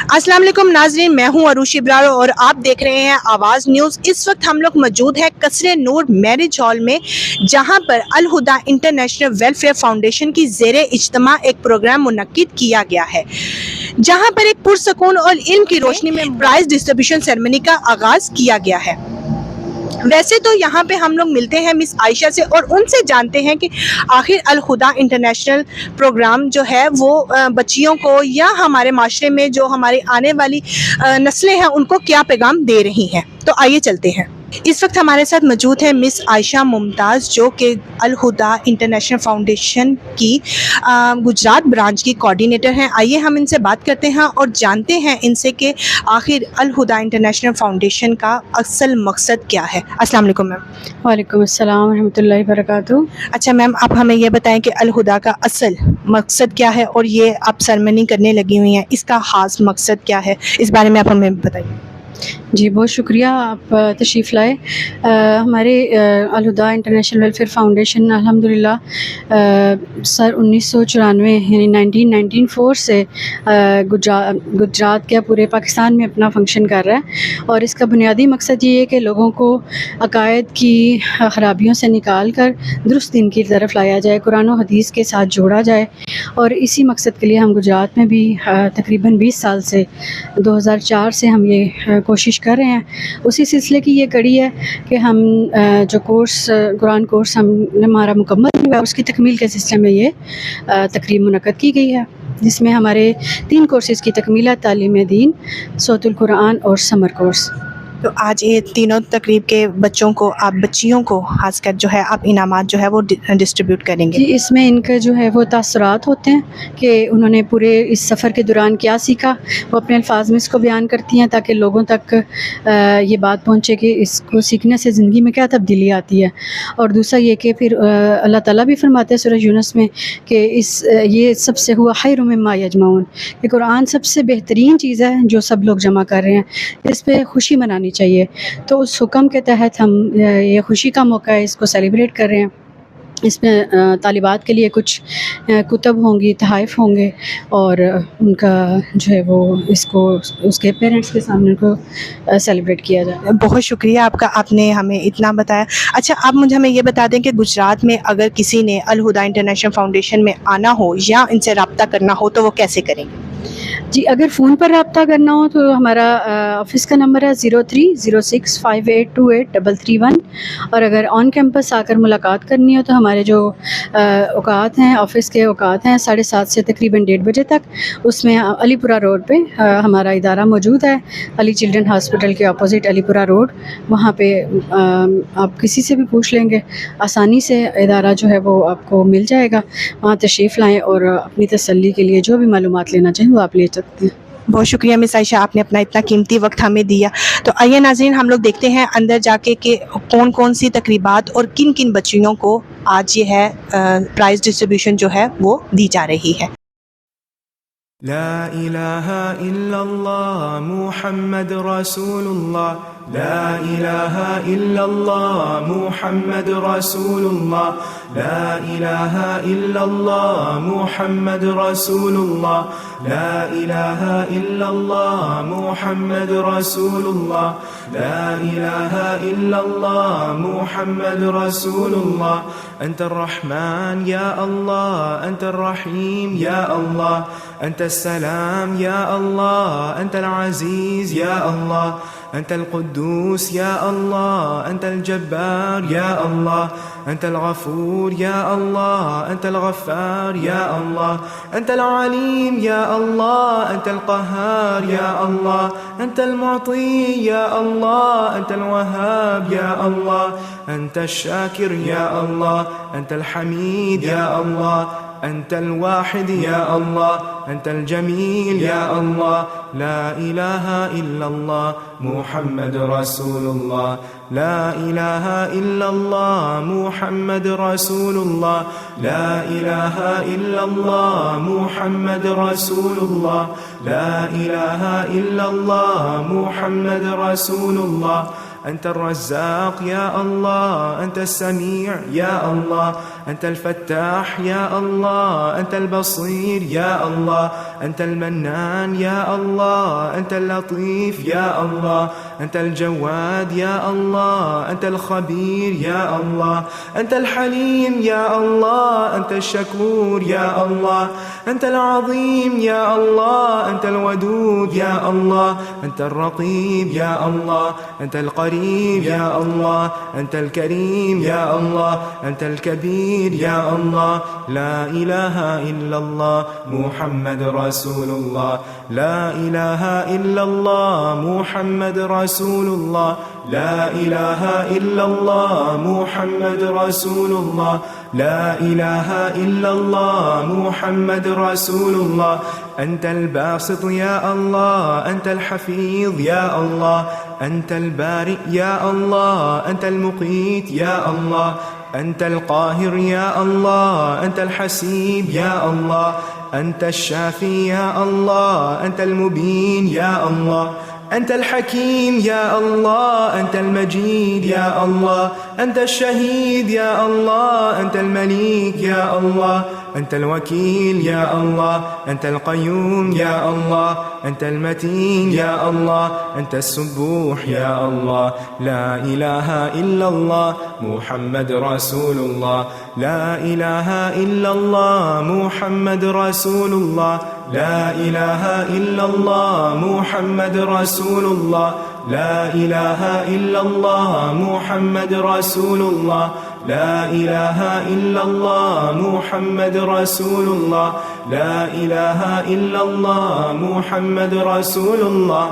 अस्सलाम वालेकुम नाजरीन, मैं हूं अरूशी ब्रारो और आप देख रहे हैं आवाज़ न्यूज़। इस वक्त हम लोग मौजूद हैं कसरे नूर मैरिज हॉल में, जहां पर अल हुदा इंटरनेशनल वेलफेयर फाउंडेशन की ज़ेरे इज्तिमा एक प्रोग्राम मुनक्किद किया गया है, जहां पर एक पुरसकून और इल्म की रोशनी में प्राइज़ डिस्ट्रीब्यूशन सेरेमनी का आगाज़ किया गया है। वैसे तो यहाँ पे हम लोग मिलते हैं मिस आयशा से और उनसे जानते हैं कि आखिर अल हुदा इंटरनेशनल प्रोग्राम जो है वो बच्चियों को या हमारे माशरे में जो हमारी आने वाली नस्लें हैं उनको क्या पैगाम दे रही हैं। तो आइए चलते हैं। इस वक्त हमारे साथ मौजूद है मिस आयशा मुमताज़, जो कि अल हुदा इंटरनेशनल फाउंडेशन की गुजरात ब्रांच की कोऑर्डिनेटर हैं। आइए हम इनसे बात करते हैं और जानते हैं इनसे कि आखिर अल हुदा इंटरनेशनल फाउंडेशन का असल मकसद क्या है। अस्सलाम वालेकुम मैम। वालेकुम अस्सलाम रहमतुल्लाहि वबरकातुहू। अच्छा मैम, आप हमें ये बताएं कि अल हुदा का असल मकसद क्या है और ये आप सेरेमनी करने लगी हुई हैं, इसका ख़ास मकसद क्या है, इस बारे में आप हमें बताइए। जी, बहुत शुक्रिया आप तशरीफ़ लाए। हमारे अल हुदा इंटरनेशनल वेलफेयर फाउंडेशन अल्हम्दुलिल्लाह सन 1994 यानी 1994 से गुजरात क्या पूरे पाकिस्तान में अपना फंक्शन कर रहा है, और इसका बुनियादी मकसद ये है कि लोगों को अकायद की ख़राबियों से निकाल कर दुरुस्त दिन की तरफ लाया जाए, कुरान और हदीस के साथ जोड़ा जाए। और इसी मकसद के लिए हम गुजरात में भी तकरीबन 20 साल से 2004 से हम ये कोशिश कर रहे हैं। उसी सिलसिले की ये कड़ी है कि हम जो कोर्स कुरान कोर्स हमने हमारा मुकम्मल हुआ, उसकी तकमील के सिलसिले में ये तकरीब मुनक्कद की गई है, जिसमें हमारे 3 कोर्सेज़ की तकमील है: तालीम दीन, सौतुल कुरान और समर कोर्स। तो आज ये तीनों तकरीब के बच्चों को, आप बच्चियों को खासकर जो है आप इनामात जो है वो डिस्ट्रीब्यूट करेंगे। जी, इसमें इनके जो है वो तासुरात होते हैं कि उन्होंने पूरे इस सफ़र के दौरान क्या सीखा, वो अपने अल्फाज में इसको बयान करती हैं ताकि लोगों तक ये बात पहुँचे कि इसको सीखने से ज़िंदगी में क्या तब्दीली आती है। और दूसरा ये कि फिर अल्लाह ताला भी फरमाते हैं सूरह यूनुस में कि ये सबसे हुआ खैरुम मिम्मा यजमऊन, कि कुरान सबसे बेहतरीन चीज़ है जो सब लोग जमा कर रहे हैं, इस पे खुशी मनानी चाहिए। तो उस हुक्म के तहत हम ये खुशी का मौका है, इसको सेलिब्रेट कर रहे हैं। इसमें तालिबात के लिए कुछ कुतब होंगी, तहाइफ होंगे, और उनका जो है वो इसको उसके पेरेंट्स के सामने उनको सेलिब्रेट किया जाए। बहुत शुक्रिया आपका, आपने हमें इतना बताया। अच्छा, आप मुझे हमें ये बता दें कि गुजरात में अगर किसी ने अल हुदा इंटरनेशनल फाउंडेशन में आना हो या इनसे रब्ता करना हो तो वो कैसे करेंगे? जी, अगर फ़ोन पर रब्ता करना हो तो हमारा ऑफ़िस का नंबर है 030658283331, और अगर ऑन कैंपस आकर मुलाकात करनी हो तो हमारे जो औकात हैं, ऑफ़िस के औकात हैं 7:30 से तकरीबन 1:30 बजे तक, उसमें अलीपुरा रोड पे हमारा इदारा मौजूद है, अली चिल्ड्रन हॉस्पिटल के अपोज़िट अलीपुरा रोड। वहाँ पे आप किसी से भी पूछ लेंगे, आसानी से इदारा जो है वो आपको मिल जाएगा। वहाँ तशरीफ़ लाएँ और अपनी तसल्ली के लिए जो भी मालूमात लेना चाहें वो आप ले सकते हैं। बहुत शुक्रिया मिस आयशा, आपने अपना इतना कीमती वक्त हमें दिया। तो आइए नाज़रीन, हम लोग देखते हैं अंदर जाके कि कौन कौन सी तकरीबात और किन किन बच्चियों को आज ये है प्राइज़ डिस्ट्रीब्यूशन जो है वो दी जा रही है। لا إله إلا الله محمد رسول الله لا إله إلا الله محمد رسول الله لا إله إلا الله محمد رسول الله لا إله إلا الله محمد رسول الله لا إله إلا الله محمد رسول الله أنت الرحمن يا الله أنت الرحيم يا الله أنت السلام يا الله أنت العزيز يا الله أنت القدوس يا الله أنت الجبار يا الله أنت الغفور يا الله أنت الغفار يا الله أنت العليم يا الله أنت القهار يا الله أنت المعطي يا الله أنت الوهاب يا الله أنت الشاكر يا الله أنت الحميد يا الله أنت الواحد يا الله أنت الجميل يا الله لا إله إلا الله محمد رسول الله لا إله إلا الله محمد رسول الله لا إله إلا الله محمد رسول الله لا إله إلا الله محمد رسول الله أنت الرزاق يا الله أنت السميع يا الله أنت الفتاح يا الله، أنت البصير يا الله، أنت المنان يا الله، أنت اللطيف يا الله، أنت الجواد يا الله، أنت الخبير يا الله، أنت الحليم يا الله، أنت الشكور يا الله، أنت العظيم يا الله، أنت الودود يا الله، أنت الرقيب يا الله، أنت القريب يا الله، أنت الكريم يا الله، أنت الكبير يا الله. لا إله إلا الله محمد رسول الله، لا إله إلا الله محمد رسول الله، لا إله إلا الله محمد رسول الله، لا إله إلا الله محمد رسول الله. أنت الباسط يا الله، أنت الحفيظ يا الله، أنت البارئ يا الله، أنت المقيت يا الله، أنت القاهر يا الله، أنت الحسيب يا الله، أنت الشافي يا الله، أنت المبين يا الله، أنت الحكيم يا الله، أنت المجيد يا الله، أنت الشهيد يا الله، أنت المليك يا الله، أنت الوكيل يا الله، أنت القيوم يا الله، أنت المتين يا الله، أنت السبوح يا الله. لا إله إلا الله محمد رسول الله، لا إله إلا الله محمد رسول الله، لا إله إلا الله محمد رسول الله، لا إله إلا الله محمد رسول الله، لا إله إلا الله محمد رسول الله، لا إله إلا الله محمد رسول الله.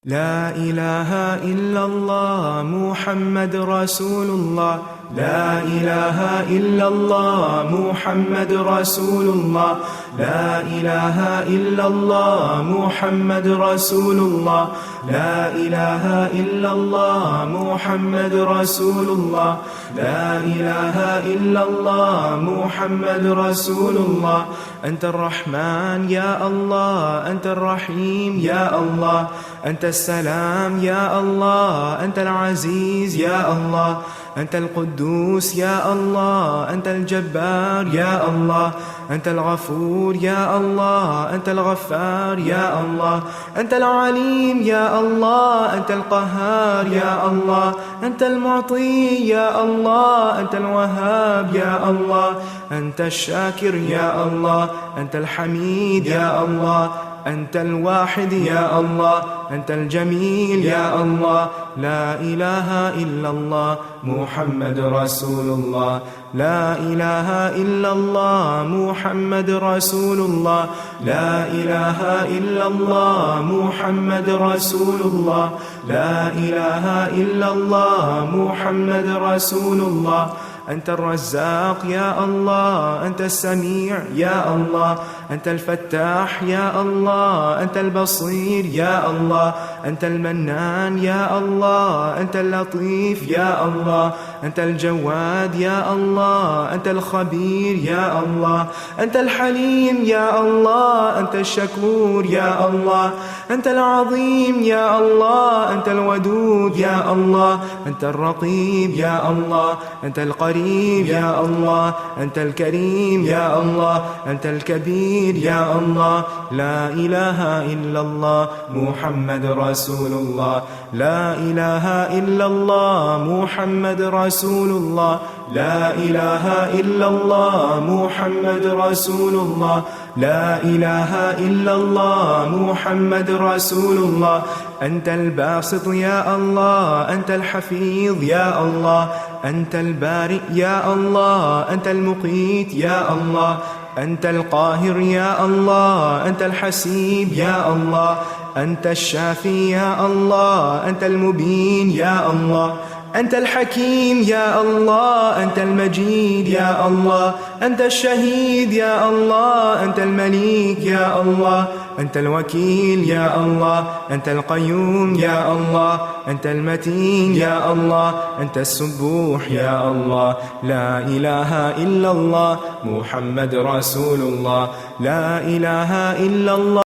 لا إله إلا الله محمد رسول الله، لا إله إلا الله محمد رسول الله، لا إله إلا الله محمد رسول الله، لا إله إلا الله محمد رسول الله، لا إله إلا الله محمد رسول الله. أنت الرحمن يا الله، أنت الرحيم يا الله، أنت السلام يا الله، أنت العزيز يا الله، أنت القدوس يا الله، أنت الجبار يا الله، أنت الغفور يا الله، أنت الغفار يا الله، أنت العليم يا الله، أنت القهار يا الله، أنت المعطي يا الله، أنت الوهاب يا الله، أنت الشاكر يا الله، أنت الحميد يا الله، أنت الواحد يا الله، أنت الجميل يا الله. لا إله إلا الله محمد رسول الله، لا إله إلا الله محمد رسول الله، لا إله إلا الله محمد رسول الله، لا إله إلا الله محمد رسول الله. أنت الرزاق يا الله، أنت السميع يا الله، أنت الفتاح يا الله، أنت البصير يا الله، أنت المنان يا الله، أنت اللطيف يا الله، أنت الجواد يا الله، أنت الخبير يا الله، أنت الحليم يا الله، أنت الشكور يا الله، أنت العظيم يا الله، أنت الودود يا الله، أنت الرقيب يا الله، أنت القريب يا الله، أنت الكريم يا الله، أنت الكبير يا الله. لا إله إلا الله محمد رسول الله، لا إله إلا الله محمد رسول الله، لا إله إلا الله محمد رسول الله، لا إله إلا الله محمد رسول الله. أنت الباسط يا الله، أنت الحفيظ يا الله، أنت البارئ يا الله، أنت المقيت يا الله، أنت القاهر يا الله، أنت الحسيب يا الله، أنت الشافي يا الله، أنت المبين يا الله، أنت الحكيم يا الله، أنت المجيد يا الله، أنت الشهيد يا الله، أنت المليك يا الله، أنت الوكيل يا الله، أنت القيوم يا الله، أنت المتين يا الله، أنت السبوح يا الله. لا إله إلا الله محمد رسول الله، لا إله إلا الله.